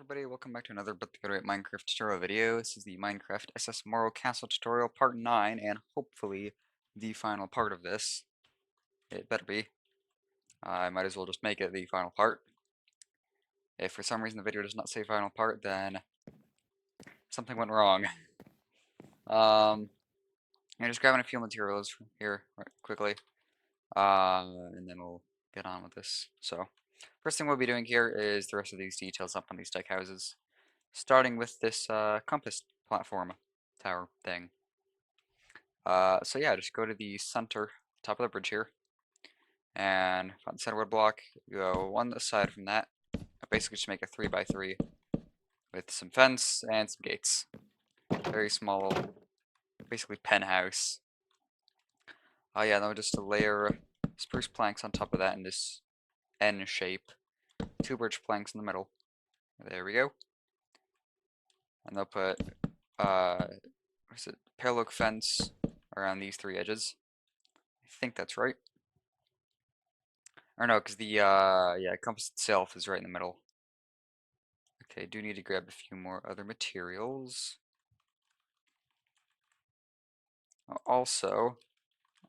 Everybody, welcome back to another But the Good Rate Minecraft tutorial video. This is the Minecraft SS Morro Castle tutorial part 9, and hopefully the final part of this. It better be. I might as well just make it the final part. If for some reason the video does not say final part, then something went wrong. I'm just grabbing a few materials from here right, quickly, and then we'll get on with this. So, first thing we'll be doing here is the rest of these details up on these deck houses. Starting with this compass platform tower thing. So yeah, just go to the center, top of the bridge here, and find the center wood block, go one aside from that. Basically just make a 3x3 with some fence and some gates. Very small, basically penthouse. Yeah, then we'll just layer spruce planks on top of that in this N shape. 2 birch planks in the middle. There we go. And they'll put parallel fence around these 3 edges. I think that's right. Or no, because the compass itself is right in the middle. Okay, do need to grab a few more other materials. Also,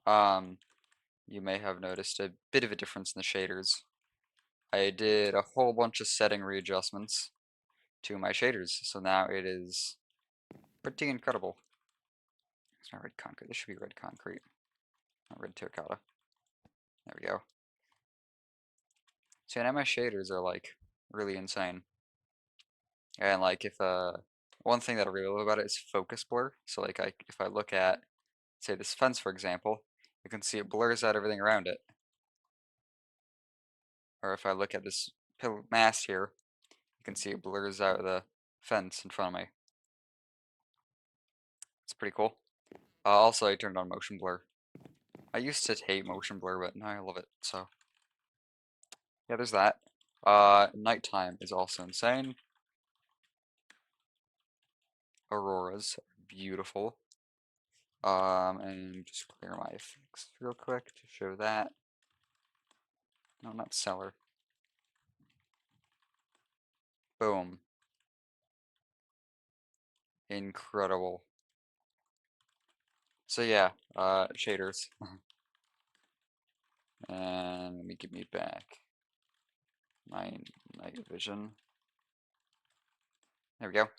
you may have noticed a bit of a difference in the shaders. I did a whole bunch of setting readjustments to my shaders, so now it is pretty incredible. It's not red concrete, this should be red concrete, not red terracotta. There we go. So now my shaders are like really insane. And like if one thing that I really love about it is focus blur. So like if I look at say this fence for example, you can see it blurs out everything around it. Or if I look at this mast here, you can see it blurs out the fence in front of me. It's pretty cool. Also I turned on motion blur. I used to hate motion blur, but now I love it, so yeah, there's that. Nighttime is also insane. Auroras are beautiful. And just clear my effects real quick to show that. No, not cellar. Boom. Incredible. So yeah, shaders. And let me give me back my night vision. There we go.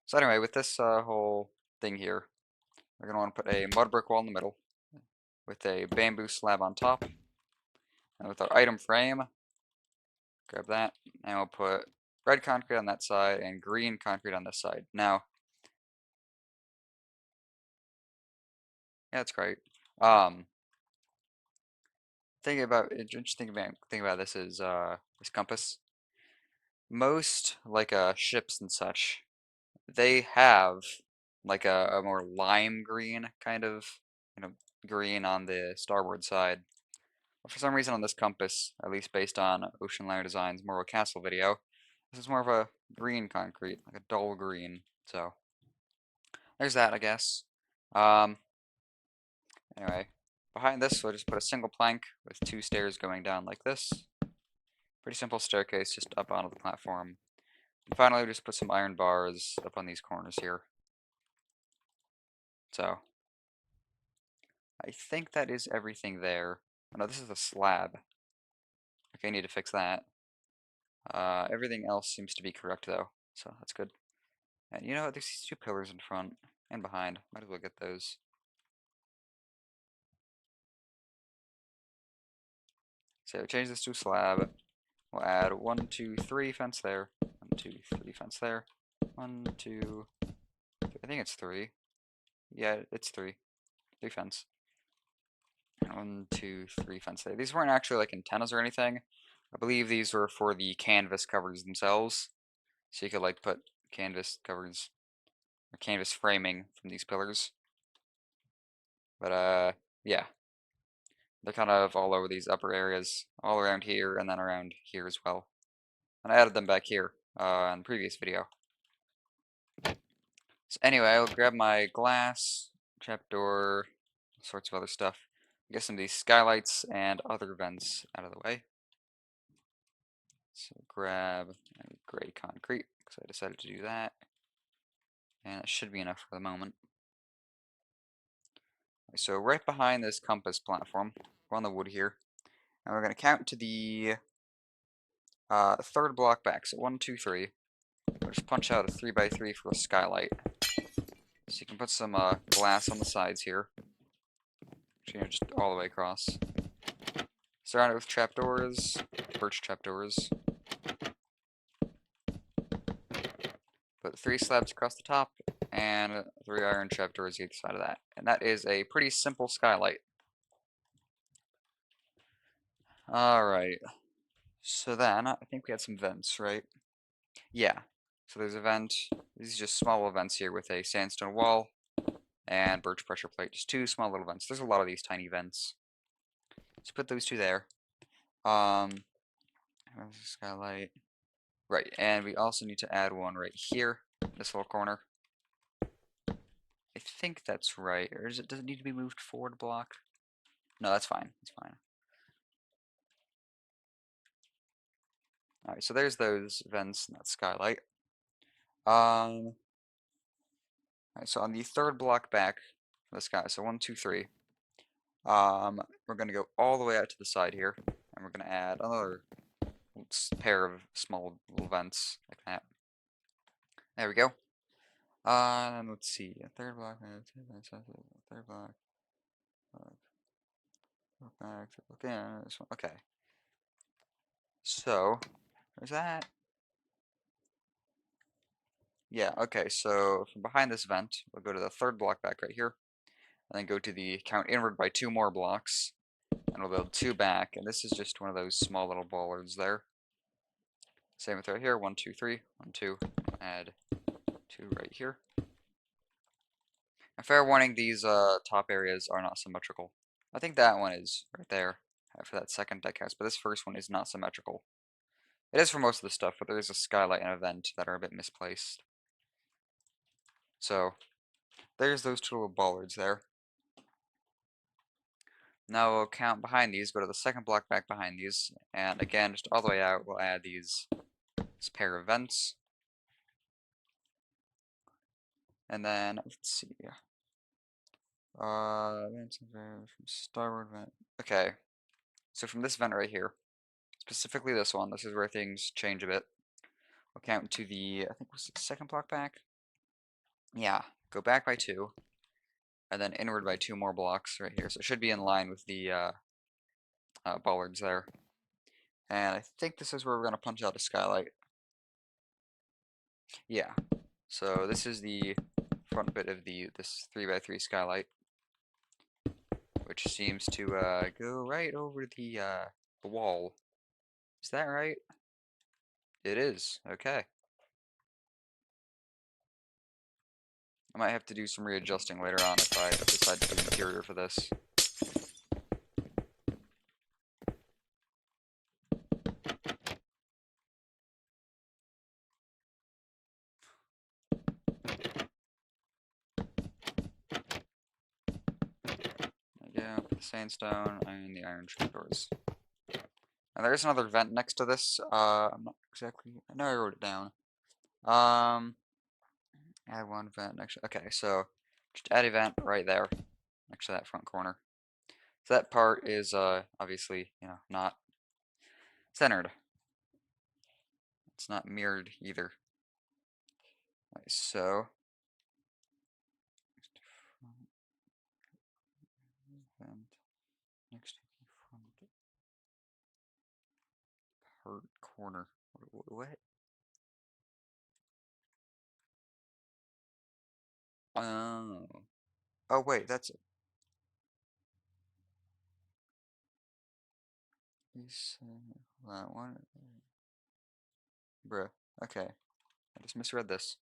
So anyway, with this whole thing here, we're going to want to put a mud brick wall in the middle with a bamboo slab on top. And with our item frame, grab that, and we'll put red concrete on that side and green concrete on this side. Now, yeah, that's great. Interesting thing about this is this compass. Most like ships and such, they have like a more lime green kind of green on the starboard side. But for some reason on this compass, at least based on Ocean Liner Design's Morro Castle video, this is more of a green concrete, like a dull green. So there's that, I guess. Anyway, behind this we'll just put a single plank with 2 stairs going down like this. Pretty simple staircase just up onto the platform. And finally, we just put some iron bars up on these corners here. So, I think that is everything there. Oh no, this is a slab. Okay, I need to fix that. Everything else seems to be correct though, so that's good. And you know what, there's these 2 pillars in front and behind. Might as well get those. So change this to a slab. We'll add 1, 2, 3 fence there. 1, 2, 3 fence there. 1, 2, I think it's 3. Yeah, it's 3. 3 fence. 1, 2, 3 fence there. These weren't actually like antennas or anything. I believe these were for the canvas covers themselves. So you could like put canvas covers or canvas framing from these pillars. But yeah. They're kind of all over these upper areas, all around here and then around here as well. And I added them back here in the previous video. So anyway, I'll grab my glass, trapdoor, all sorts of other stuff. Get some of these skylights and other vents out of the way. So grab gray concrete, So I decided to do that, and it should be enough for the moment. So right behind this compass platform, we're on the wood here, and we're going to count to the third block back. So 1, 2, 3. We'll just punch out a 3x3 for a skylight. So you can put some glass on the sides here, just all the way across. Surround it with trapdoors, birch trapdoors. Put 3 slabs across the top, and 3 iron trapdoors either side of that. And that is a pretty simple skylight. Alright, so then, I think we had some vents, right? Yeah, so there's a vent. These are just small little vents here with a sandstone wall and birch pressure plate. Just 2 small little vents. There's a lot of these tiny vents. Let's put those 2 there. Skylight. Right, and we also need to add one right here, this little corner. I think that's right, or does it need to be moved forward a block? No, that's fine. That's fine. All right, so there's those vents and that skylight. All right, so on the third block back, this guy, so 1, 2, 3. We're gonna go all the way out to the side here, and we're gonna add another pair of small little vents like that. There we go. And let's see, third block, third block, back, okay. So there's that. Yeah, okay, so from behind this vent, we'll go to the third block back right here, and then go to the count inward by 2 more blocks, and we'll build 2 back, and this is just one of those small little bollards there. Same with right here, 1, 2, 3, 1, 2, add 2 right here. And fair warning, these top areas are not symmetrical. I think that one is right there for that second deck house, but this first one is not symmetrical. It is for most of the stuff, but there is a skylight and a vent that are a bit misplaced. So there's those 2 little bollards there. Now we'll count behind these, go to the second block back behind these, and again, just all the way out, we'll add this pair of vents. And then, let's see. Vents from starboard vent. Okay, so from this vent right here, specifically this one, this is where things change a bit. We'll count to the, I think it was the second block back? Yeah, go back by 2, and then inward by 2 more blocks right here. So it should be in line with the bollards there. And I think this is where we're going to punch out a skylight. Yeah, so this is the front bit of this 3x3 skylight, which seems to go right over the wall. Is that right? It is. Okay. I might have to do some readjusting later on if I decide to do interior for this. Yeah, put the sandstone and the iron trapdoors. And there's another vent next to this. I'm not exactly. I know I wrote it down. Add one vent next. Okay, so just add a vent right there, next to that front corner. So that part is obviously, not centered. It's not mirrored either. Right, so vent next to the front part corner. What? Oh. Oh wait, that's it. That one. Bruh. Okay. I just misread this.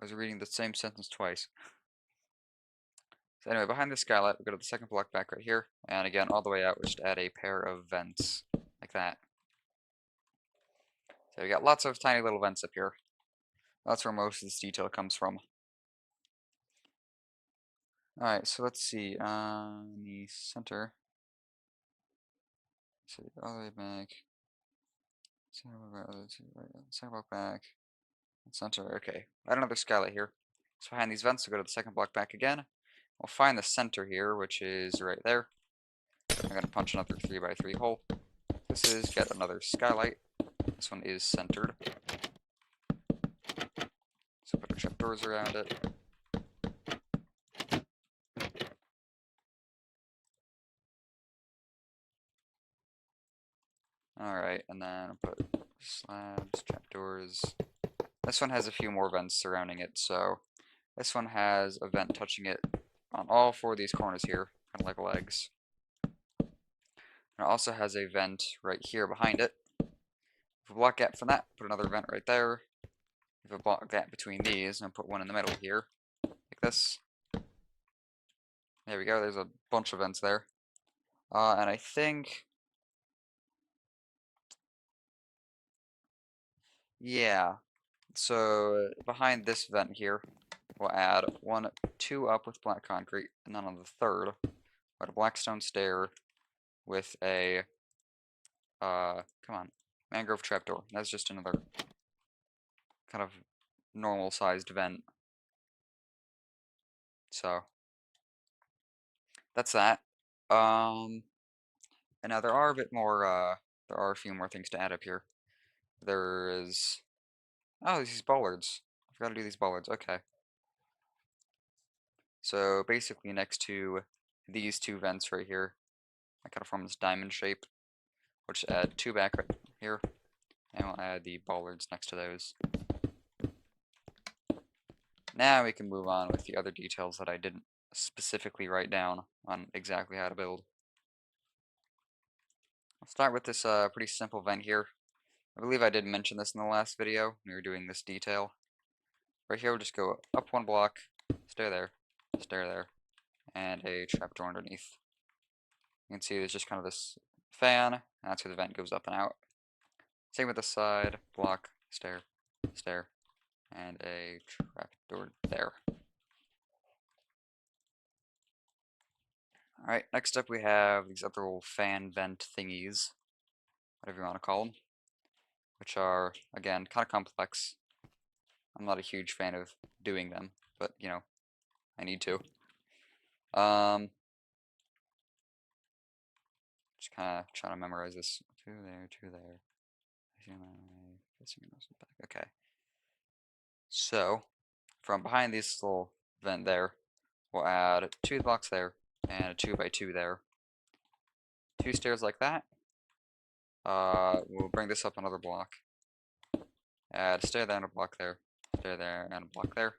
I was reading the same sentence twice. So anyway, behind the skylight, we go to the second block back right here, and again, all the way out, we just add a pair of vents, like that. So we got lots of tiny little vents up here. That's where most of this detail comes from. Alright, so let's see, the center. So all the way back. Second block back. Center, okay. Add another skylight here. So behind these vents, we'll go to the second block back again. We'll find the center here, which is right there. I'm gonna punch another 3x3 hole. This is yet another skylight. This one is centered. So put our trapdoors around it. Alright, and then put slabs, trapdoors. This one has a few more vents surrounding it, so this one has a vent touching it on all four of these corners here, kind of like legs. And it also has a vent right here behind it. If a block gap from that, put another vent right there. If a block gap between these, and put one in the middle here, like this. There we go, there's a bunch of vents there. And I think, yeah, so behind this vent here, we'll add two up with black concrete, and then on the third, we'll add a black stone stair with a, come on, mangrove trapdoor. That's just another kind of normal sized vent. So, that's that. And now there are a bit more, there are a few more things to add up here. There is, oh, these bollards. I forgot to do these bollards, okay. So basically next to these two vents right here, I kind of form this diamond shape. We'll just add two back right here, and we'll add the bollards next to those. Now we can move on with the other details that I didn't specifically write down on exactly how to build. I'll start with this pretty simple vent here. I believe I did mention this in the last video when we were doing this detail. Right here we'll just go up one block, stair there, and a trapdoor underneath. You can see there's just kind of this fan, and that's where the vent goes up and out. Same with the side, block, stair, and a trapdoor there. Alright, next up we have these other little fan vent thingies, whatever you want to call them, which are, again, kind of complex. I'm not a huge fan of doing them, but, you know, I need to. Just kind of trying to memorize this. Two there. Okay. So, from behind this little vent there, we'll add two blocks there, and a 2x2 there. Two stairs like that. We'll bring this up another block. Add a stair there and a block there. Stair there and a block there.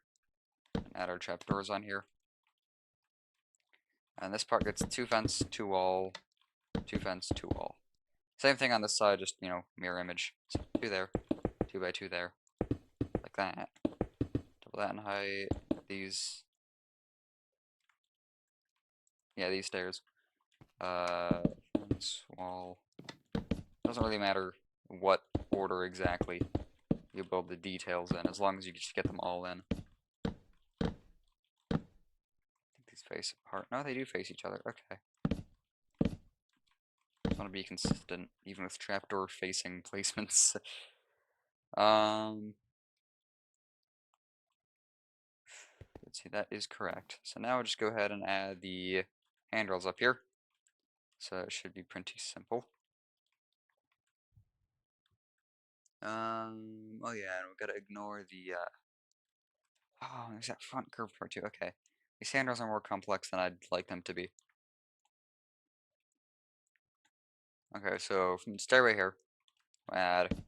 And add our trapdoors on here. And this part gets two fence, two wall, two fence, two wall. Same thing on this side, just, you know, mirror image. So two there, 2x2 there, like that. Double that in height. These, yeah, these stairs. Fence, wall. Doesn't really matter what order exactly you build the details in, as long as you just get them all in. I think these face apart. No, they do face each other. Okay. Just want to be consistent, even with trapdoor facing placements. Let's see, that is correct. So now we'll just go ahead and add the handrails up here. So it should be pretty simple. Oh yeah, and we gotta ignore the, oh, there's that front curve part too. Okay. These handrails are more complex than I'd like them to be. Okay, so from the stairway here, we'll add,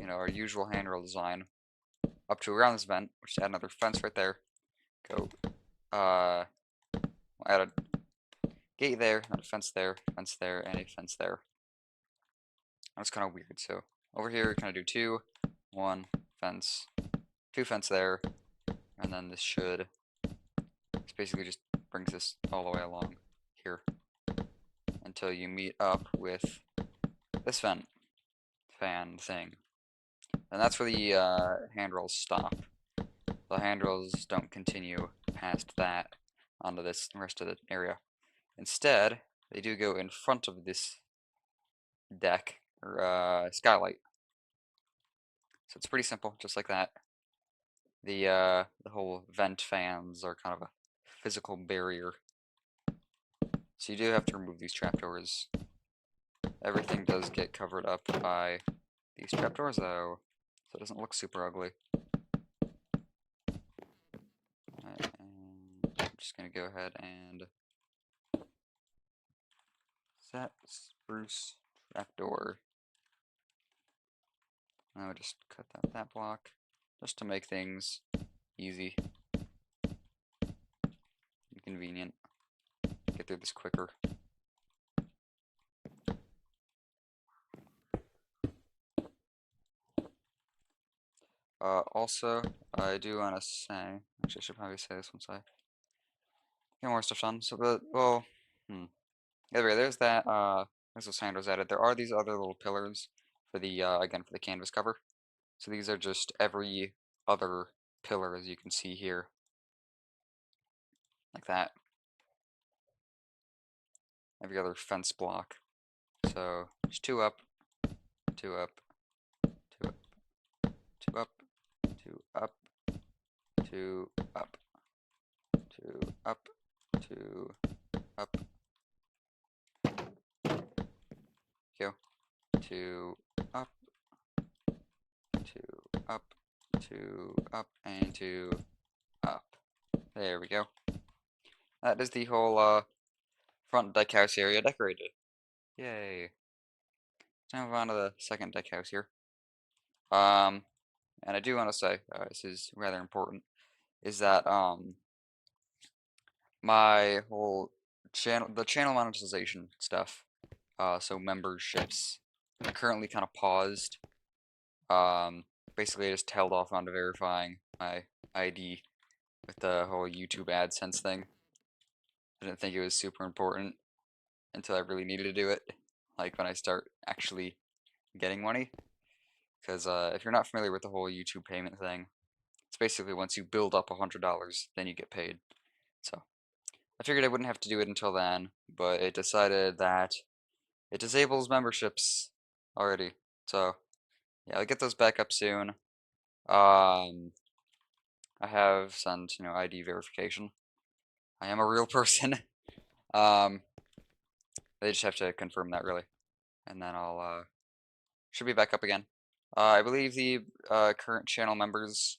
you know, our usual handrail design up to around this vent, which add another fence right there. Go, we'll add a gate there, and a fence there, and a fence there. That's kind of weird. So over here, kind of do two, one fence, two fence there, and then this basically just brings this all the way along here until you meet up with this fan thing. And that's where the handrails stop. The handrails don't continue past that onto this rest of the area. Instead, they do go in front of this deck or skylight. So it's pretty simple, just like that. The whole vent fans are kind of a physical barrier. So you do have to remove these trapdoors. Everything does get covered up by these trapdoors though, so it doesn't look super ugly. Right, and I'm just gonna go ahead and set spruce trapdoor. Now just cut out that block, just to make things easy and convenient. Get through this quicker. Also, I do want to say, actually I should probably say this once I get more stuff done. So, either way, there's that, there's those handles added. There are these other little pillars for the, again, for the canvas cover. So these are just every other pillar, as you can see here. Like that. Every other fence block. So, just two up, two up, two up, two up, two up, two up, two up, two up, go, two up, two up, two up, and two up. There we go. That is the whole front deck house area decorated. Yay. Now move on to the second deck house here. And I do want to say, this is rather important, is that my whole the channel monetization stuff, so memberships, are currently kind of paused. Basically I just held off on verifying my ID with the whole YouTube AdSense thing. I didn't think it was super important until I really needed to do it, like when I start actually getting money. Because if you're not familiar with the whole YouTube payment thing, it's basically once you build up $100, then you get paid. So I figured I wouldn't have to do it until then, but it decided that it disables memberships already. So yeah, I'll get those back up soon. I have sent, ID verification. I am a real person. um, they just have to confirm that really, and then I'll should be back up again. I believe the current channel members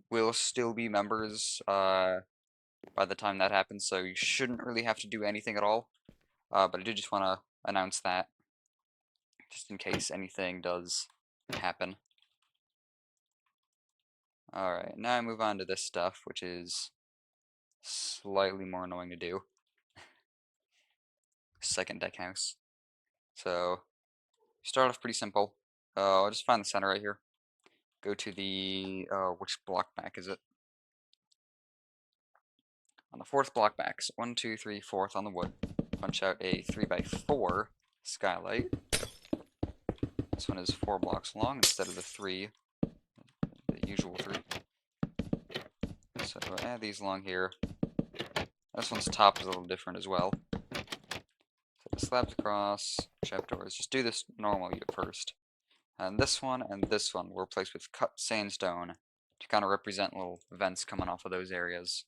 will still be members by the time that happens, so you shouldn't really have to do anything at all. But I do just want to announce that, just in case anything does happen. Alright, now I move on to this stuff, which is slightly more annoying to do. Second deck house. So, start off pretty simple. I'll just find the center right here. Go to the, which block back is it? On the fourth block back, so 1, 2, 3, fourth on the wood. Punch out a 3x4 skylight. This one is 4 blocks long instead of the 3, the usual 3. So add these along here. This one's top is a little different as well. So the slabs across, trapdoors. Just do this normally at first. And this one were replaced with cut sandstone to kind of represent little vents coming off of those areas.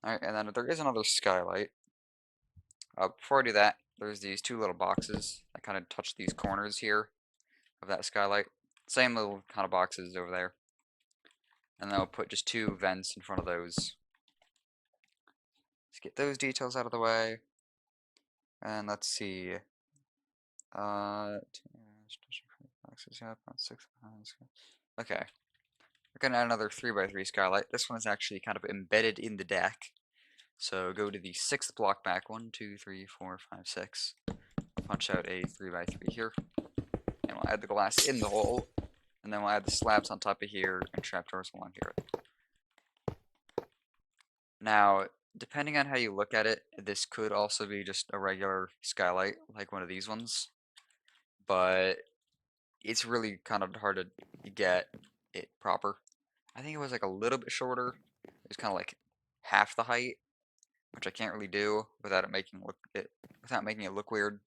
Alright, and then there is another skylight. Before I do that, there's these two little boxes that kind of touch these corners here of that skylight. Same little kind of boxes over there. And then I'll put just 2 vents in front of those. Let's get those details out of the way. And let's see. Okay. We're gonna add another 3x3 skylight. This one is actually kind of embedded in the deck. So go to the 6th block back. 1, 2, 3, 4, 5, 6. Punch out a 3x3 here. And we'll add the glass in the hole. And then we'll add the slabs on top of here and trapdoors along here. Now, depending on how you look at it, this could also be just a regular skylight, like one of these ones. But it's really kind of hard to get it proper. I think it was like a little bit shorter. It was kind of like half the height, which I can't really do without making it look weird.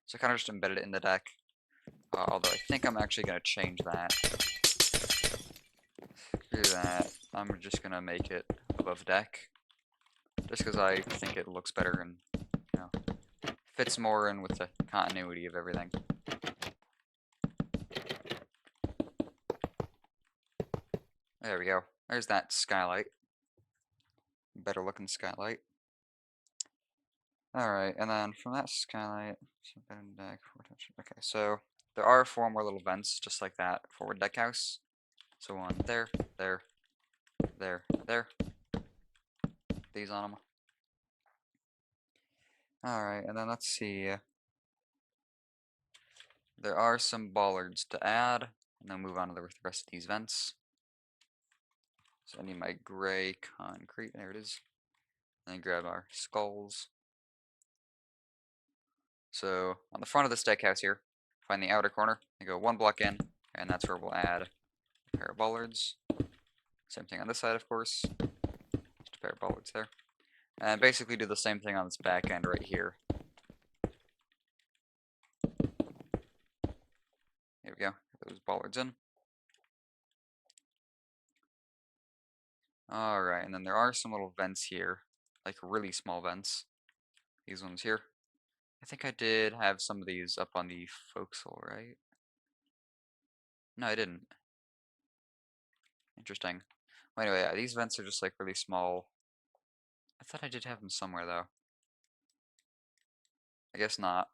So I kind of just embedded it in the deck. Although I think I'm actually going to change that. Do that. I'm just going to make it above deck. Just because I think it looks better and, you know, fits more in with the continuity of everything. There we go. There's that skylight. Better looking skylight. Alright, and then from that skylight, okay, so there are 4 more little vents, just like that forward deck house. So one there, there, there, there. These on them. Alright, and then let's see. There are some bollards to add, and then move on to the rest of these vents. So I need my gray concrete, there it is. And then grab our skulls. So on the front of this deck house here, find the outer corner, and go 1 block in, and that's where we'll add a pair of bollards. Same thing on this side, of course. Just a pair of bollards there. And basically do the same thing on this back end right here. There we go. Get those bollards in. Alright, and then there are some little vents here, like really small vents. These ones here. I think I did have some of these up on the forecastle, right? No, I didn't. Interesting. Well, anyway, yeah, these vents are just like really small. I thought I did have them somewhere though. I guess not.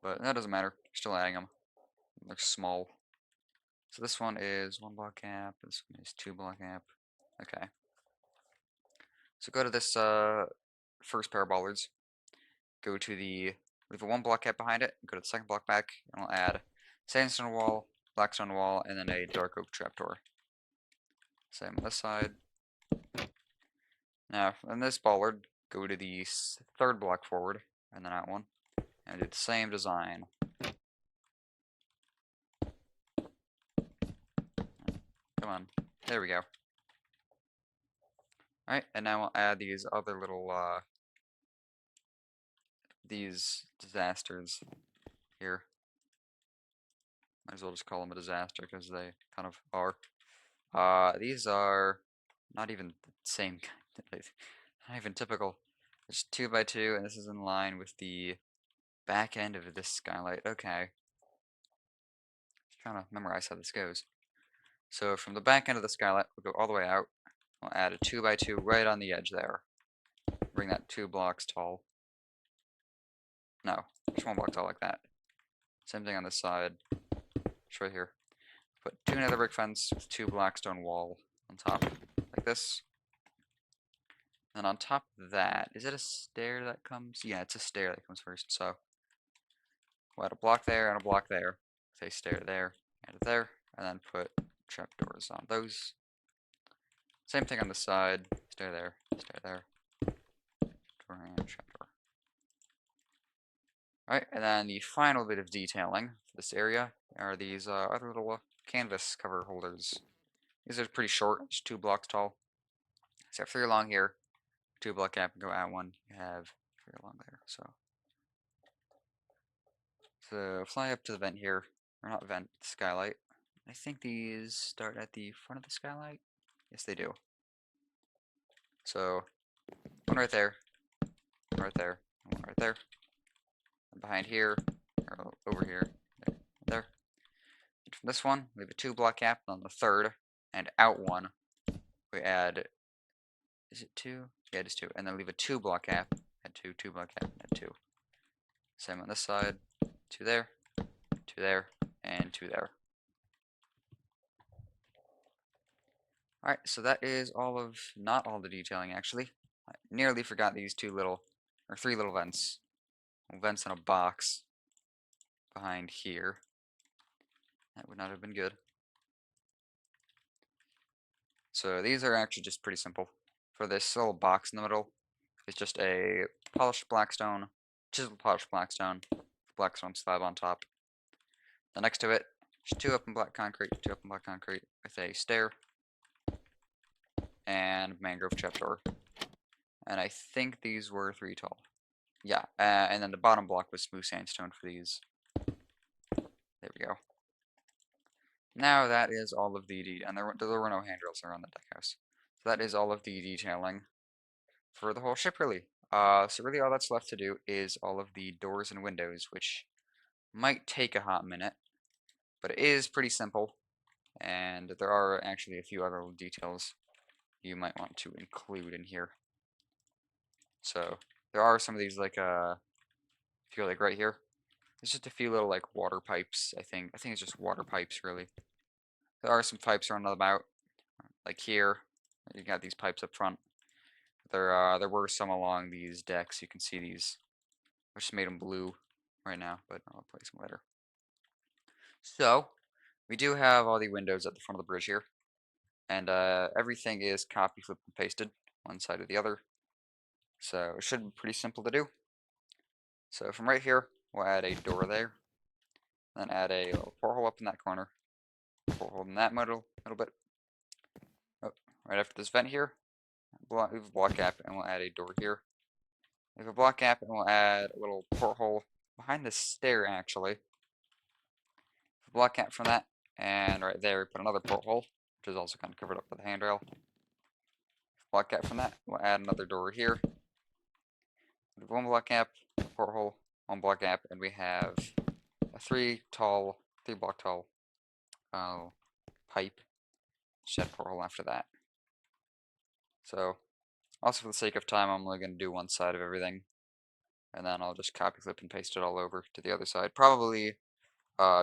But that doesn't matter. Still adding them. They're small. So this one is 1 block gap. This one is 2 block gap. Okay. So go to this first pair of bollards. Go to the leave a 1 block gap behind it. Go to the second block back, and we'll add sandstone wall, blackstone wall, and then a dark oak trapdoor. Same on this side. Now, on this bollard, go to the 3rd block forward, and then that one, and do the same design. Come on, there we go. Alright, and now we'll add these other little, these disasters here. Might as well just call them a disaster, because they kind of are. These are not even the same kind, not even typical. It's 2 by 2, and this is in line with the back end of this skylight. Okay. Just trying to memorize how this goes. So from the back end of the skylight, we'll go all the way out. We'll add a 2 by 2 right on the edge there. Bring that 2 blocks tall. No, just 1 block tall like that. Same thing on this side. Just right here. Put 2 nether brick fence with 2 blackstone wall on top, like this. And on top of that, is it a stair that comes? Yeah, it's a stair that comes first. So we'll add a block there and a block there. Say stair there and there, and then put trapdoors on those. Same thing on the side. Stair there, door and trapdoor. Alright, and then the final bit of detailing for this area are these other little canvas cover holders. These are pretty short, just 2 blocks tall. So if 3 along here, 2 block gap, and go out 1, you have 3 along there. So fly up to the vent here, or not vent, skylight. I think these start at the front of the skylight. Yes, they do. So 1 right there, 1 right there, 1 right there. And behind here, or over here, there. And from this one, we have a 2 block gap on the 3rd, and out 1, we add, is it 2? Yeah, it is 2. And then leave a 2 block gap, add 2, 2 block gap, add 2. Same on this side, 2 there, 2 there, and 2 there. Alright, so that is all of, not all the detailing actually. I nearly forgot these 3 little vents. Vents in a box behind here. That would not have been good. So these are actually just pretty simple. For this little box in the middle, it's just a polished blackstone, chiseled polished blackstone slab on top. Then next to it, just 2 up in black concrete, 2 up in black concrete with a stair and mangrove trapdoor. And I think these were 3 tall. Yeah, and then the bottom block was smooth sandstone for these. Now that is all of and there were no handrails around the deck house. So that is all of the detailing for the whole ship, really. So really all that's left to do is all of the doors and windows, which might take a hot minute, but it is pretty simple, and there are actually a few other little details you might want to include in here. So there are some of these like if you go like right here, there's just a few little like water pipes, I think. I think it's just water pipes really. There are some pipes around about, like here. You got these pipes up front. There were some along these decks. You can see these. I just made them blue right now, but I'll place them later. So we do have all the windows at the front of the bridge here, and everything is copy, flipped, and pasted one side or the other. So it should be pretty simple to do. So from right here, we'll add a door there, then add a little porthole up in that corner, porthole in that middle bit. Oh, right after this vent here, we have a block gap, and we'll add a door here. We have a block gap, and we'll add a little porthole behind the stair, actually. Block gap from that, and right there we put another porthole, which is also kind of covered up with a handrail. Block gap from that, we'll add another door here. We have one block gap, porthole, one block gap, and we have a 3-block tall pipe. Shed porthole after that. So, also for the sake of time, I'm only going to do one side of everything, and then I'll just copy, flip, and paste it all over to the other side. Probably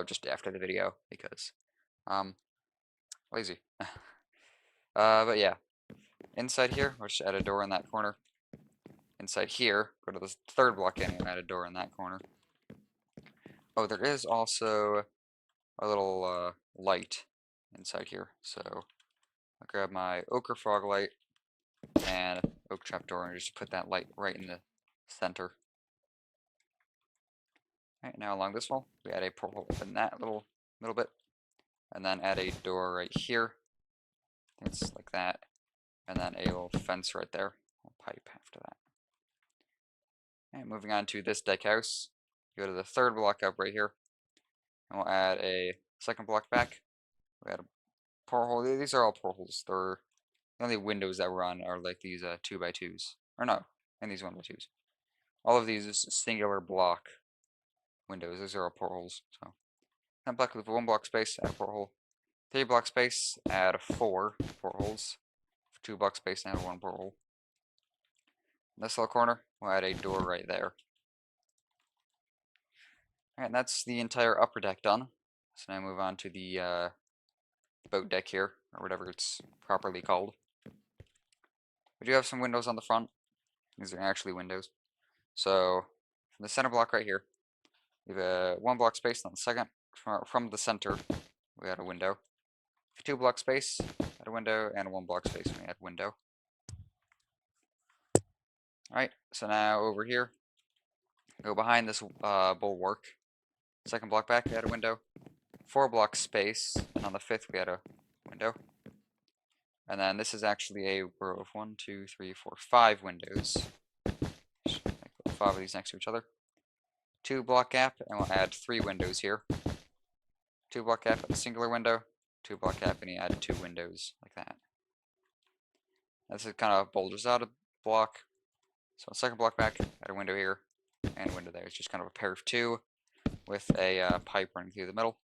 just after the video because lazy. But yeah, inside here, we'll just add a door in that corner. Inside here, go to the third block in and add a door in that corner. Oh, there is also a little light inside here. So I'll grab my ochre frog light and oak trapdoor and just put that light right in the center. Alright, now along this wall, we add a porthole in that little bit, and then add a door right here. It's like that, and then a little fence right there, a pipe after that. And moving on to this deck house, go to the third block up right here, and we'll add a second block back. We add a porthole. These are all portholes. They're the only windows that we're on are like these 2x2s, or no, and these 1x2s. All of these is singular block windows. These are all portholes. So, 10 block with 1 block space, add a porthole. 3 block space, add 4 portholes. 2 block space, add 1 porthole. In this little corner, we'll add a door right there. Alright, and that's the entire upper deck done. So now move on to the boat deck here, or whatever it's properly called. We do have some windows on the front. These are actually windows. So, from the center block right here, we have a 1 block space on the second. From the center, we add a window. 2 block space, add a window, and 1 block space, we add window. Alright, so now over here, go behind this bulwark. Second block back, we add a window. 4 block space, and on the 5th we add a window. And then this is actually a row of 1, 2, 3, 4, 5 windows. Just make 5 of these next to each other. 2 block gap, and we'll add 3 windows here. 2 block gap, a singular window. 2 block gap, and you add 2 windows like that. This is kind of bulges out a block. So second block back, add a window here, and a window there. It's just kind of a pair of 2 with a pipe running through the middle.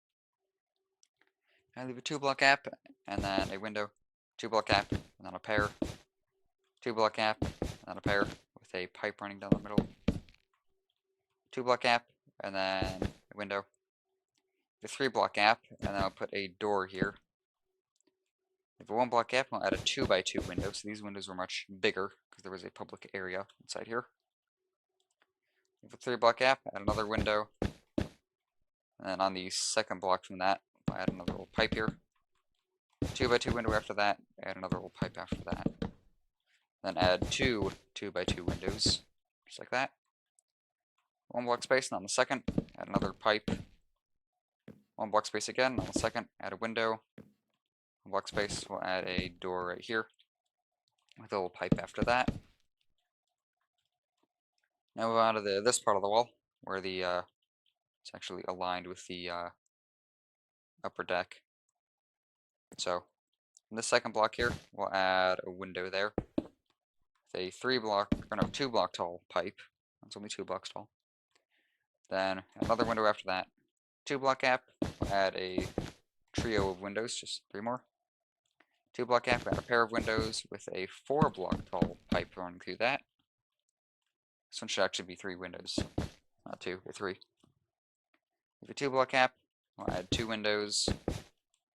I leave a 2 block gap, and then a window. 2 block gap, and then a pair. 2 block gap, and then a pair with a pipe running down the middle. 2 block gap, and then a window. The 3 block gap, and then I'll put a door here. If a 1 block gap, I'll add a 2x2 window, so these windows were much bigger because there was a public area inside here. If a 3 block gap, add another window. And then on the second block from that, I'll add another little pipe here. 2x2 window after that, add another little pipe after that. Then add 2 2x2 windows, just like that. 1 block space, and on the second, add another pipe. 1 block space again, on the second, add a window. 1 block space, we'll add a door right here, with a little pipe after that. Now move on to this part of the wall, where it's actually aligned with the upper deck. So in the second block here, we'll add a window there with a 2 block tall pipe. It's only 2 blocks tall. Then another window after that. 2 block gap, we'll add a trio of windows, just 3 more. 2 block gap, add a pair of windows with a 4 block tall pipe running through that. This one should actually be 3 windows, not 2, but 3. With a 2 block gap, we'll add 2 windows,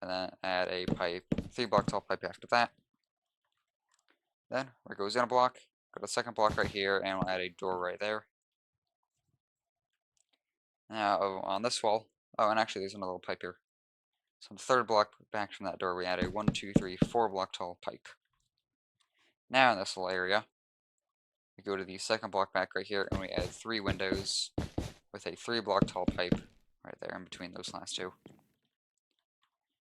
and then add a pipe, 3 block tall pipe after that. Then, where it goes in a block, go to the second block right here, and we'll add a door right there. Now, on this wall, oh, and actually there's another little pipe here. So on the third block back from that door, we add a 1, 2, 3, 4 block tall pipe. Now in this little area, we go to the second block back right here, and we add 3 windows with a 3 block tall pipe right there in between those last 2.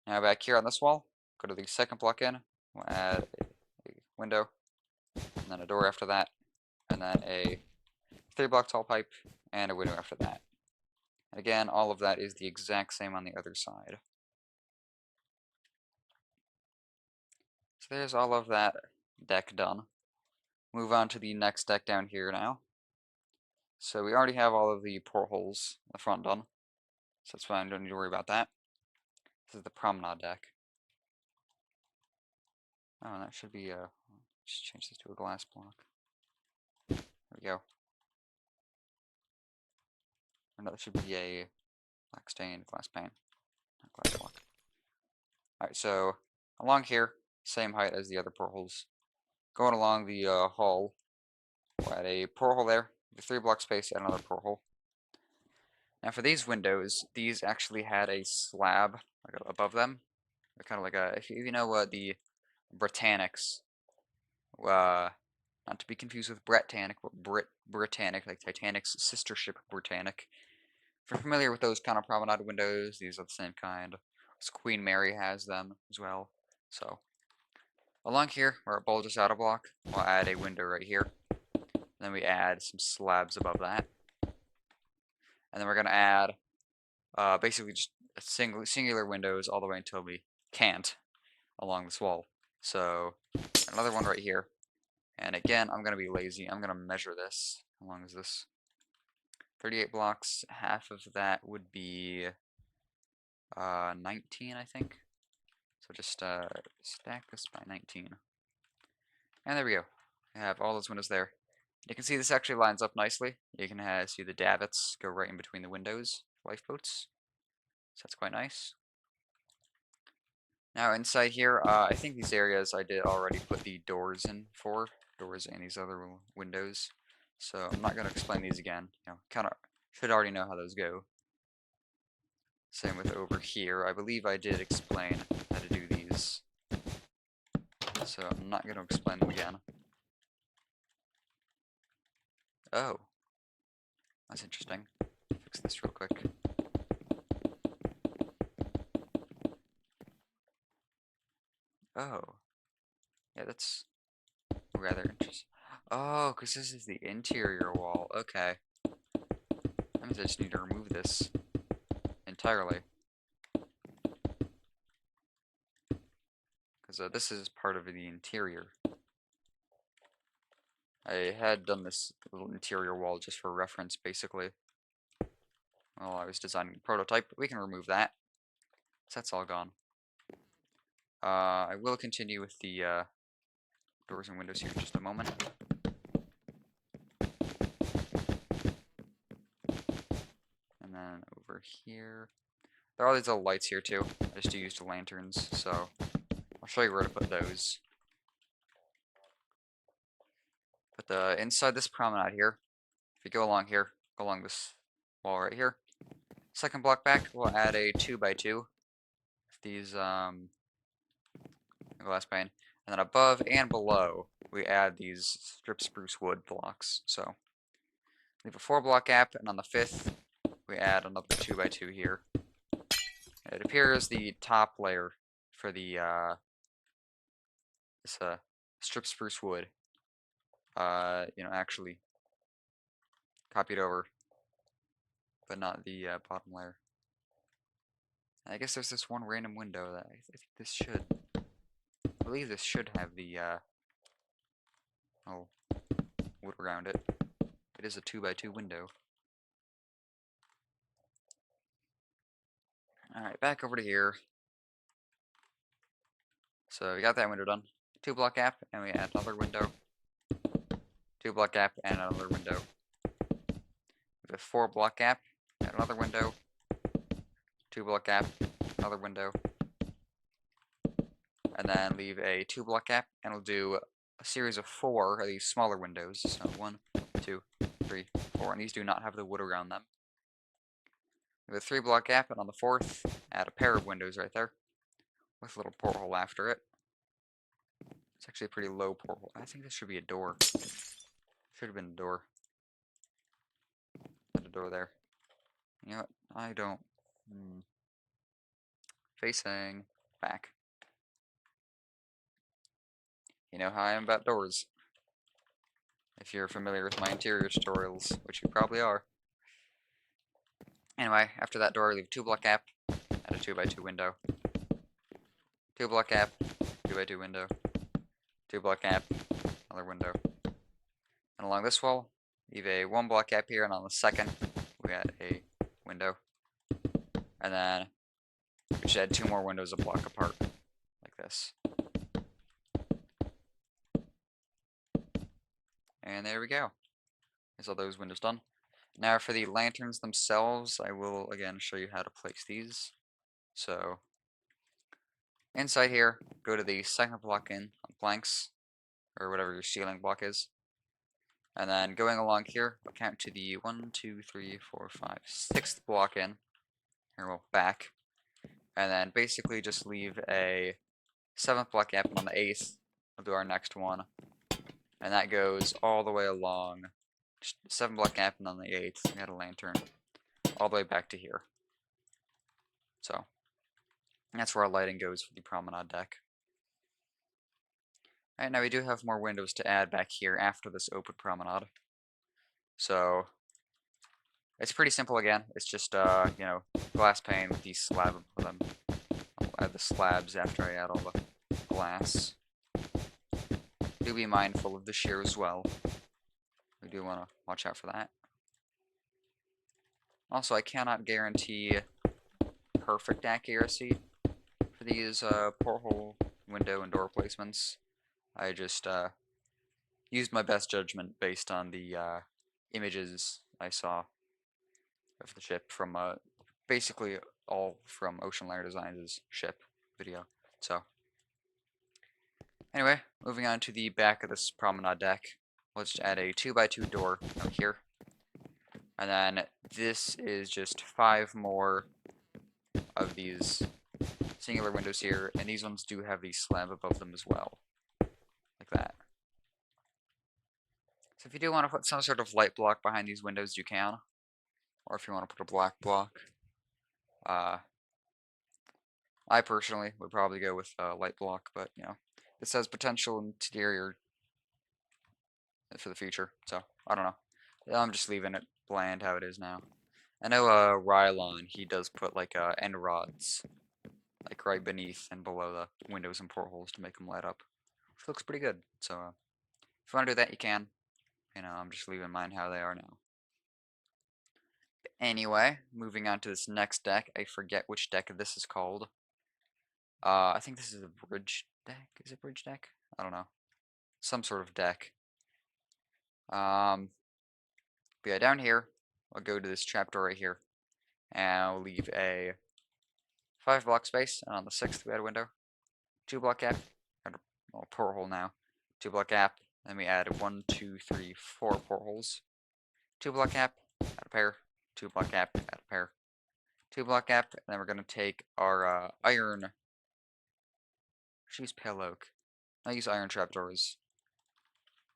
Now back here on this wall, go to the second block in, we'll add a window, and then a door after that, and then a 3 block tall pipe, and a window after that. And again, all of that is the exact same on the other side. So there's all of that deck done. Move on to the next deck down here now. So we already have all of the portholes in the front done, so that's fine, don't need to worry about that. This is the promenade deck. Oh, and that should be just change this to a glass block. There we go. Or no, that should be a black stained glass pane, not glass block. Alright, so along here, same height as the other portholes. Going along the hall, we'll add a porthole there, the 3 block space, and another porthole. Now for these windows, these actually had a slab like above them. They're kind of like a, if you know the Britannics, not to be confused with Britannic, but Britannic, like Titanic's sister ship Britannic. If you're familiar with those kind of promenade windows, these are the same kind. So Queen Mary has them as well. So along here, where it bulges out a block, we'll add a window right here. Then we add some slabs above that. And then we're going to add basically just singular windows all the way until we can't along this wall. So another one right here. And again, I'm going to be lazy. I'm going to measure this. How long is this? 38 blocks. Half of that would be 19, I think. So just stack this by 19. And there we go. I have all those windows there. You can see this actually lines up nicely. You can see the davits go right in between the windows, lifeboats. So that's quite nice. Now inside here, I think these areas I did already put the doors in for. Doors and these other windows. So I'm not going to explain these again. You know, kind of should already know how those go. Same with over here. I believe I did explain how to do these. So I'm not going to explain them again. Oh. That's interesting. Fix this real quick. Oh. Yeah, that's rather interesting. Oh, because this is the interior wall. Okay. That means I just need to remove this entirely. Because this is part of the interior. I had done this little interior wall just for reference, basically. While I was designing the prototype, but we can remove that. So that's all gone. I will continue with the doors and windows here in just a moment. And then over here, there are all these little lights here too. I just used lanterns, so I'll show you where to put those. But inside this promenade here, if you go along here, go along this wall right here. Second block back, we'll add a 2x2. These glass pane, and then above and below we add these strip spruce wood blocks. So leave a 4 block gap, and on the 5th we add another 2x2 here. It appears the top layer for the this strip spruce wood, actually copied over, but not the bottom layer. I guess there's this one random window that I think this should. I believe this should have the oh, wood around it. It is a 2x2 window. Alright, back over to here. So we got that window done. 2-block gap, and we add another window. 2-block gap, and another window. With a 4-block gap, add another window. 2-block gap, another window. And then leave a 2-block gap, and we'll do a series of 4 of these smaller windows. So 1, 2, 3, 4, and these do not have the wood around them. With a 3-block gap, and on the 4th, add a pair of windows right there, with a little porthole after it. It's actually a pretty low porthole. I think this should be a door. Should have been a door. Put a door there. You know what? I don't. Facing back. You know how I am about doors. If you're familiar with my interior tutorials, which you probably are. Anyway, after that door, leave a 2-block gap, add a 2x2 window. 2-block gap, 2x2 window. 2-block gap, another window. And along this wall, leave a 1-block gap here, and on the second, we add a window. And then we should add 2 more windows a block apart, like this. And there we go. There's all those windows done. Now for the lanterns themselves, I will again show you how to place these. So inside here, go to the second block in on planks, or whatever your ceiling block is. And then going along here, I'll count to the 1, 2, 3, 4, 5, 6th block in. Here we'll back. And then basically just leave a 7th block gap on the 8th. We'll do our next one. And that goes all the way along. 7-block gap and on the 8th, we had a lantern. All the way back to here. So that's where our lighting goes for the promenade deck. Alright, now we do have more windows to add back here after this open promenade. So it's pretty simple again. It's just you know, glass pane with these slab above them. I'll add the slabs after I add all the glass. Do be mindful of the shear as well. We do want to watch out for that. Also, I cannot guarantee perfect accuracy for these porthole, window, and door placements. I just used my best judgment based on the images I saw of the ship from basically all from Ocean Liner Designs' ship video. So anyway, moving on to the back of this promenade deck. Let's add a 2x2 door out here. And then this is just 5 more of these singular windows here, and these ones do have the slab above them as well. Like that. So if you do want to put some sort of light block behind these windows, you can. Or if you want to put a black block. I personally would probably go with a light block, but you know, this has potential interior for the future, so I don't know. I'm just leaving it bland how it is now. I know Rylon, he does put like end rods like right beneath and below the windows and portholes to make them light up, which looks pretty good. So if you want to do that, you can. You know, I'm just leaving mine how they are now. Anyway, moving on to this next deck. I forget which deck this is called. I think this is a bridge deck. Is it bridge deck? I don't know. Some sort of deck. But yeah, down here, I'll go to this trapdoor right here, and I'll leave a 5-block space, and on the 6th we add a window, 2-block gap, well, porthole now, 2-block gap, then we add 1, 2, 3, 4 portholes, 2-block gap, add a pair, 2-block gap, add a pair, 2-block gap, and then we're going to take our iron, should use pale oak, I'll use iron trapdoors.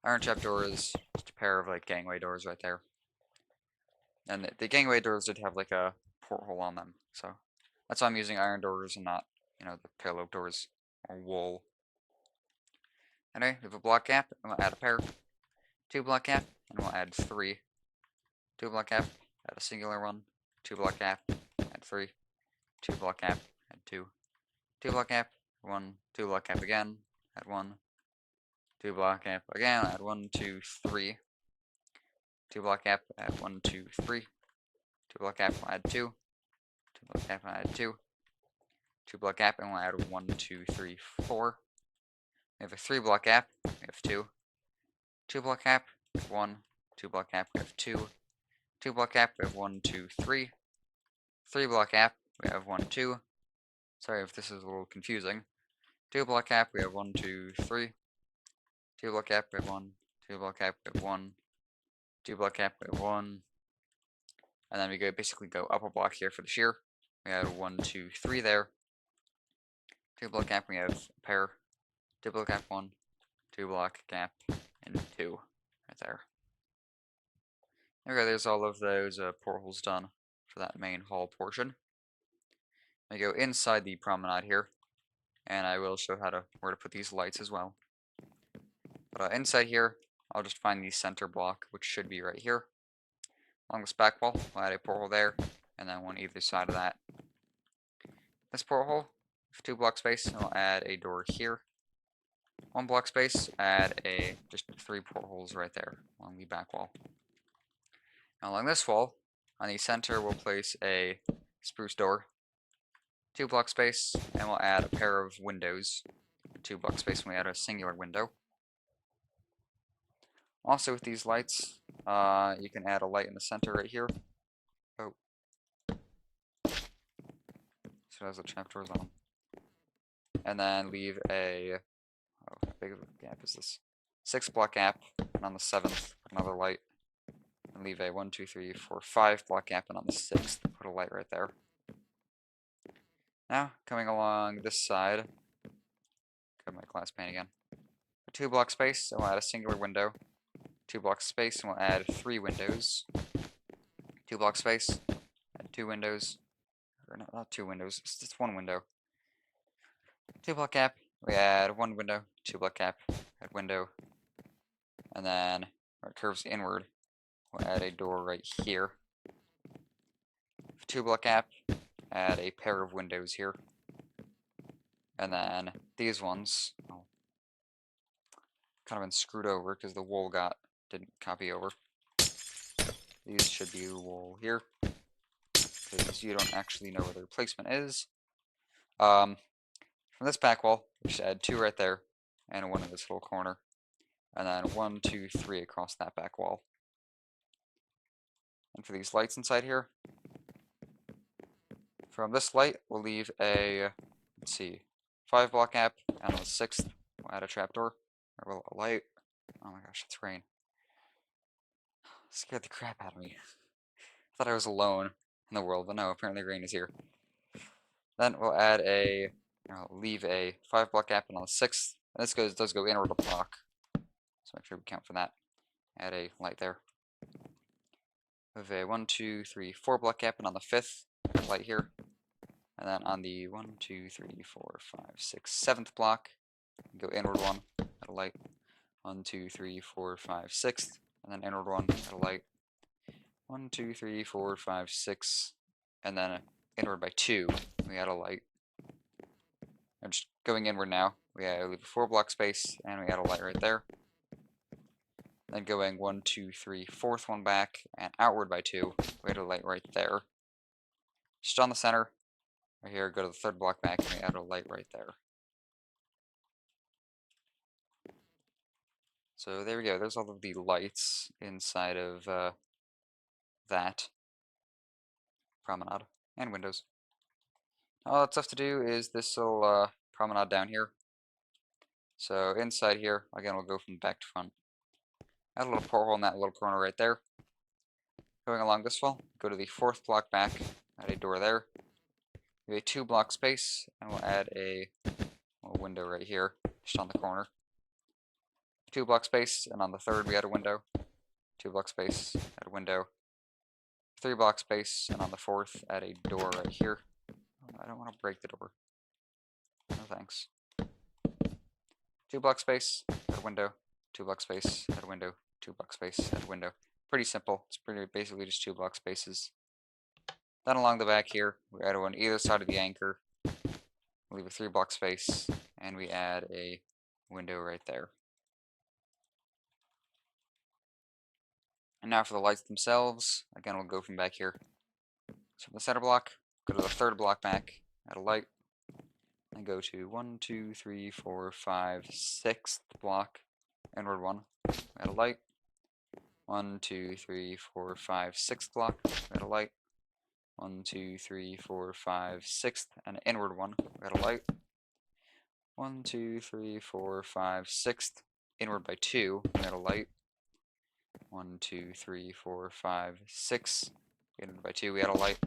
Iron trapdoors, just a pair of like gangway doors right there. And the gangway doors did have like a porthole on them, so that's why I'm using iron doors and not, you know, the pale oak doors or wool. Anyway, we have a block gap, and we'll add a pair. 2-block gap, and we'll add 3. 2-block gap, add a singular one. 2-block gap, add 3. 2 block gap, add 2. 2 block gap, 1, 2 block gap again, add 1. 2 block gap again, add 1, 2, 3. 2 block gap, add 1, 2, 3. 2 block gap, add 2. 2 block gap, add 2. 2 block gap, and we'll add 1, 2, 3, 4. We have a 3 block gap, we have 2. 2 block gap, we have 1. 2 block gap, we have 2. 2 block gap, we have 1, 2, 3. 3 block gap, we have 1, 2. Sorry if this is a little confusing. 2 block gap, we have 1, 2, 3. 2 block gap, we have 1. 2 block gap, we have 1. 2 block gap, we have 1. And then we basically go up a block here for the shear. We add 1, 2, 3 there. 2 block gap, we have a pair. 2 block gap, 1. 2 block gap, and 2 right there. Okay, there's all of those portholes done for that main hall portion. I go inside the promenade here, and I will show where to put these lights as well. But inside here, I'll just find the center block, which should be right here. Along this back wall, we'll add a porthole there, and then one either side of that. This porthole, 2 block space, and I'll add a door here. 1 block space, add just 3 portholes right there along the back wall. Now along this wall, on the center, we'll place a spruce door. 2 block space, and we'll add a pair of windows. 2 block space, and we add a singular window. Also with these lights, you can add a light in the center right here. Oh. So it has the trapdoors on them. And then leave how big of a gap is this? 6 block gap, and on the 7th, put another light. And leave a 1, 2, 3, 4, 5 block gap, and on the 6th, put a light right there. Now, coming along this side, grab my glass pane again. A 2 block space, so we'll add a singular window. 2 block space, and we'll add 3 windows. 2 block space, add 2 windows. Or no, not 2 windows, it's just 1 window. 2 block gap, we add 1 window. 2 block gap, add window. And then where it curves inward, we'll add a door right here. 2 block gap, add a pair of windows here. And then these ones, kind of been screwed over because the wool didn't copy over. These should be wool here, because you don't actually know where their placement is. From this back wall, we should add 2 right there, and 1 in this little corner. And then 1, 2, 3 across that back wall. And for these lights inside here, from this light, we'll leave a, 5 block gap, and on the 6th, we'll add a trapdoor, or a light. Oh my gosh, it's rain. Scared the crap out of me. I thought I was alone in the world, but no, apparently rain is here. Then we'll add leave a 5 block gap, and on the 6th, and this does go inward a block, so make sure we count for that. Add a light there. With a 1, 2, 3, 4 block gap, and on the 5th, light here. And then on the 1, 2, 3, 4, 5, 6, 7th block, go inward 1, add a light. 1, 2, 3, 4, 5, 6th, and then inward 1, add a light. 1, 2, 3, 4, 5, 6, and then inward by 2, we add a light. I'm just going inward now. We leave a 4 block space, and we add a light right there. Then going 1, 2, 3, 4th one back, and outward by 2, we add a light right there. Just on the center, right here, go to the 3rd block back, and we add a light right there. So there we go, there's all of the lights inside of that promenade, and windows. All that's left to do is this little promenade down here. So inside here, again, we'll go from back to front. Add a little porthole in that little corner right there. Going along this wall, go to the 4th block back, add a door there. We have a 2 block space, and we'll add a little window right here, just on the corner. 2 block space, and on the 3rd we add a window. 2 block space, add a window. 3 block space, and on the 4th add a door right here. I don't want to break the door. No thanks. 2 block space, add a window. 2 block space, add a window. 2 block space, add a window. Pretty simple. It's basically just 2 block spaces. Then along the back here, we add on either side of the anchor, leave a 3-block space, and we add a window right there. And now for the lights themselves, again we'll go from back here. So from the center block, go to the third block back, add a light, and go to 1, 2, 3, 4, 5, 6th block, inward one, add a light. 1, 2, 3, 4, 5, 6th block, add a light. 1, 2, 3, 4, 5, 6th, and an inward one, add a light. 1, 2, 3, 4, 5, 6th, inward by 2, add a light. 1, 2, 3, 4, 5, 6, inward by 2, we add a light.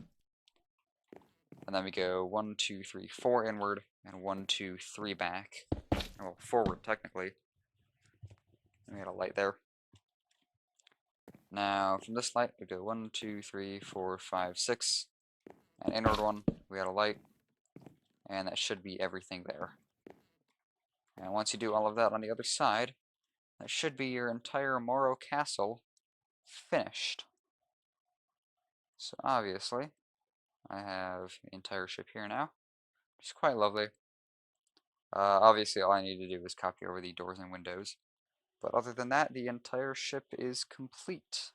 And then we go 1, 2, 3, 4 inward, and 1, 2, 3 back. Well, forward technically. And we add a light there. Now from this light we go 1, 2, 3, 4, 5, 6, an inward one, we add a light, and that should be everything there. And once you do all of that on the other side, that should be your entire Morro Castle finished. So obviously, I have the entire ship here now, which is quite lovely. Obviously, all I need to do is copy over the doors and windows. But other than that, the entire ship is complete.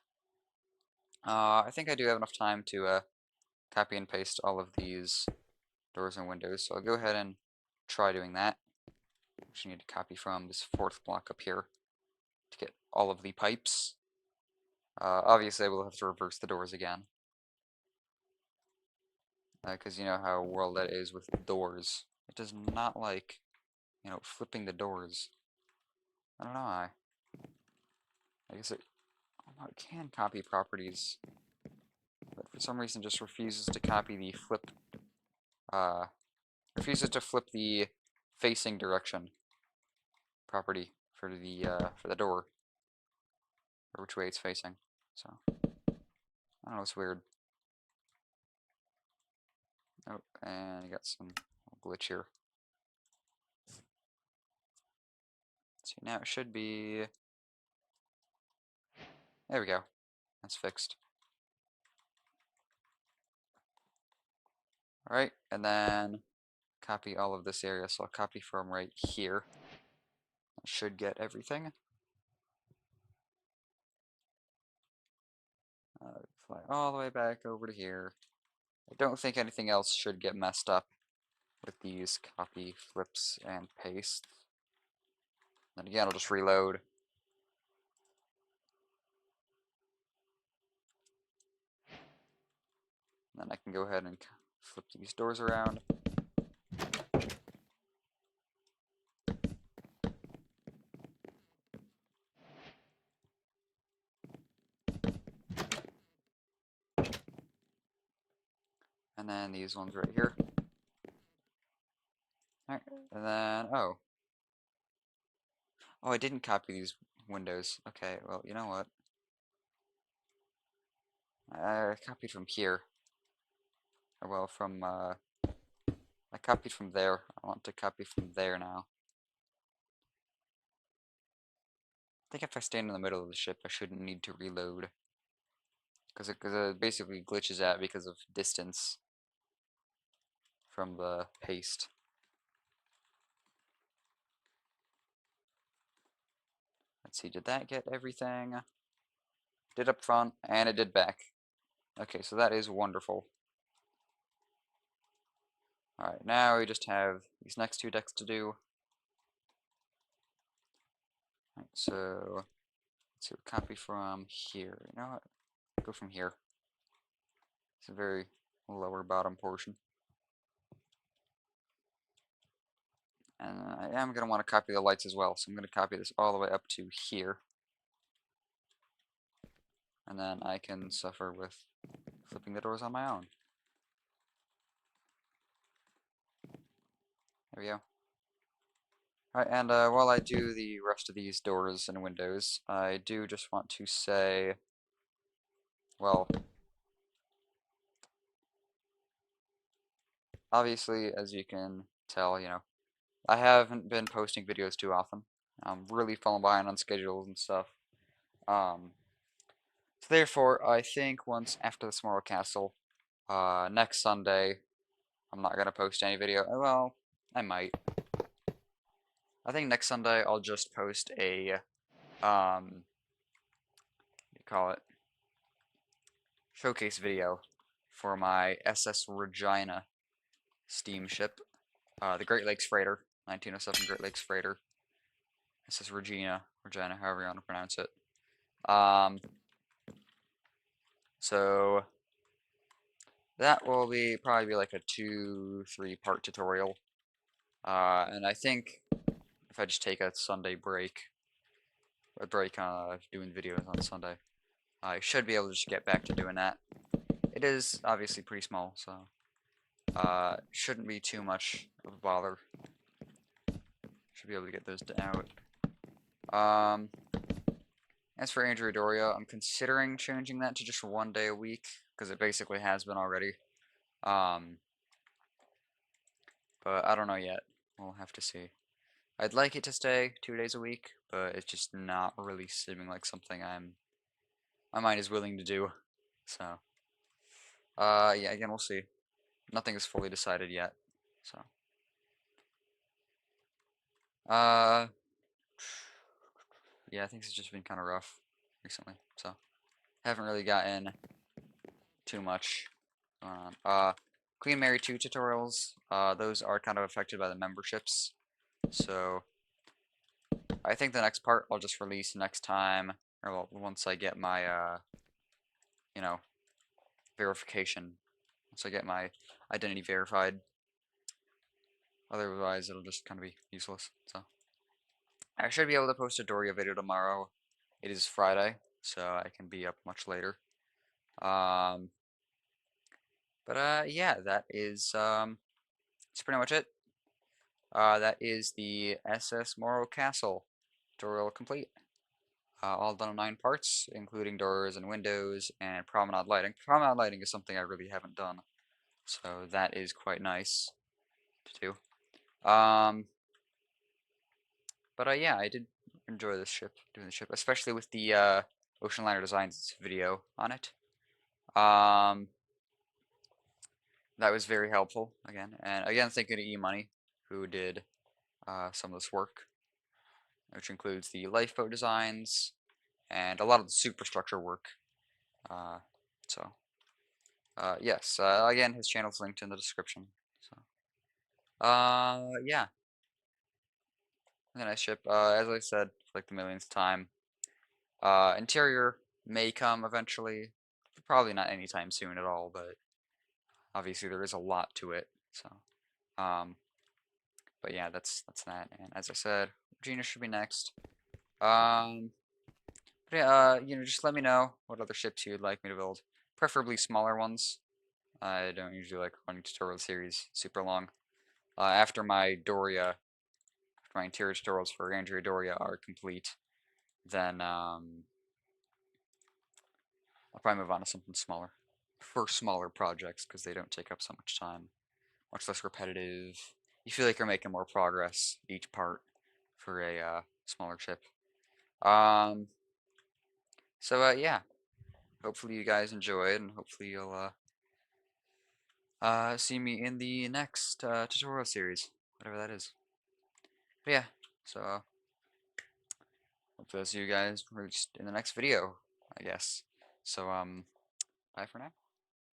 I think I do have enough time to copy and paste all of these doors and windows, so I'll go ahead and try doing that. Which you need to copy from this 4th block up here to get all of the pipes. Obviously, I will have to reverse the doors again. Because you know how world that is with doors. It does not like, flipping the doors. I don't know why. I guess it can copy properties, but for some reason just refuses to copy the flip, refuses to flip the facing direction property for the door, or which way it's facing. So, I don't know, it's weird. Oh, and you got some glitch here. See, now it should be... There we go. That's fixed. Alright, and then copy all of this area. So I'll copy from right here. That should get everything. Fly all the way back over to here. I don't think anything else should get messed up with these copy, flips, and paste. Then again, I'll just reload. Then I can go ahead and flip these doors around. And then these ones right here. Alright, and then, oh, I didn't copy these windows. Okay, well, you know what? I copied from here. Or, well, I copied from there. I want to copy from there now. I think if I stand in the middle of the ship, I shouldn't need to reload. Because it basically glitches out because of distance from the paste. Let's see, did that get everything? Did up front, and it did back. Okay, so that is wonderful. Alright, now we just have these next 2 decks to do. Alright, so let's see, copy from here. You know what? Go from here. It's a very lower bottom portion. And I am going to want to copy the lights as well, so I'm going to copy this all the way up to here. And then I can suffer with flipping the doors on my own. There we go. Alright, and while I do the rest of these doors and windows, I do just want to say, well, obviously, as you can tell, I haven't been posting videos too often. I'm really falling behind on schedules and stuff. So therefore, I think once after the Morro Castle, Next Sunday, I'm not gonna post any video. Well, I might. I think next Sunday I'll just post a, what do you call it, showcase video for my SS Regina steamship. The Great Lakes Freighter, 1907 Great Lakes Freighter. SS Regina, however you want to pronounce it. So that will probably be like a 2-3 part tutorial. And I think if I just take a Sunday break, doing videos on Sunday, I should be able to just get back to doing that. It is obviously pretty small, so shouldn't be too much of a bother. Should be able to get those out. As for Andrea Doria, I'm considering changing that to just 1 day a week, because it basically has been already. But I don't know yet. We'll have to see. I'd like it to stay 2 days a week, but it's just not really seeming like something my mind is willing to do. So, yeah, again, we'll see. Nothing is fully decided yet. So, yeah, I think it's just been kind of rough recently. So, haven't really gotten too much going on. Queen Mary 2 tutorials, those are kind of affected by the memberships. So, I think the next part I'll just release next time, or well, once I get my, you know, verification. Once I get my identity verified. Otherwise, it'll just kind of be useless. So, I should be able to post a Doria video tomorrow. It is Friday, so I can be up much later. Yeah, that is, that's pretty much it. That is the SS Morro Castle tutorial complete. All done in 9 parts, including doors and windows and promenade lighting. Promenade lighting is something I really haven't done, so that is quite nice to do. Yeah, I did enjoy doing the ship, especially with the Ocean Liner Designs video on it. That was very helpful again, and again, thank you to emoney, who did some of this work, which includes the lifeboat designs and a lot of the superstructure work. Uh, so, yes, again, his channel's linked in the description. So, yeah, a nice ship. As I said, for like the millionth time, interior may come eventually. Probably not anytime soon at all, but obviously there is a lot to it. So, but yeah, that's that. And as I said, Regina should be next. Um, but yeah, just let me know what other ships you'd like me to build. Preferably smaller ones. I don't usually like running tutorial series super long. After my interior tutorials for Andrea Doria are complete, then I'll probably move on to something smaller. For smaller projects, because they don't take up so much time. Much less repetitive. You feel like you're making more progress each part for a smaller chip. Yeah. Hopefully you guys enjoyed, and hopefully you'll see me in the next tutorial series, whatever that is. But yeah, so hopefully I'll see you guys in the next video, I guess. So bye for now.